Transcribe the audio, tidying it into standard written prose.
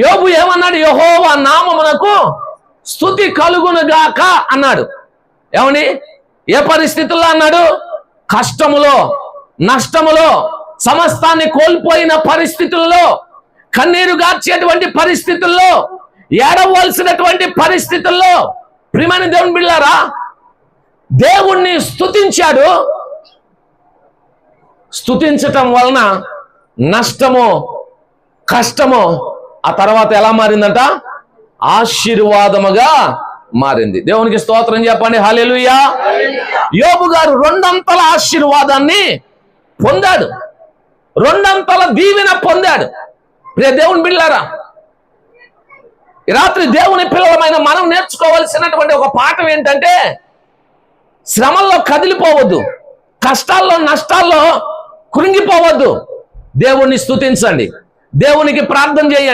యోబు ఏమన్నాడు? యెహోవా నామమునకు స్తుతి కలుగునుగాక అన్నాడు. ఏమని? ఏ పరిస్థితుల్లో అన్నాడు? కష్టములో, నష్టములో, సమస్తాన్ని కోల్పోయిన పరిస్థితుల్లో, కన్నీరు గార్చేటువంటి పరిస్థితుల్లో, ఏడవలసినటువంటి పరిస్థితుల్లో ప్రియమైన దేవుని బిడ్డలారా దేవుణ్ణి స్తుతించాడు. స్తుతించటం వలన నష్టమో కష్టమో ఆ తర్వాత ఎలా మారిందంట? ఆశీర్వాదముగా మారింది. దేవునికి స్తోత్రం చెప్పండి. హల్లెలూయా. యోబు గారు రెండంతల ఆశీర్వాదాన్ని పొందాడు, రెండంతల దీవెన పొందాడు. ప్రియ దేవుని బిడ్డలారా, ఈ రాత్రి దేవుని పిల్లలమైన మనం నేర్చుకోవాల్సినటువంటి ఒక పాఠం ఏంటంటే, శ్రమల్లో కదిలిపోవద్దు, కష్టాల్లో నష్టాల్లో కృంగిపోవద్దు. దేవుణ్ణి స్తుతించండి, దేవునికి ప్రార్థన చేయండి.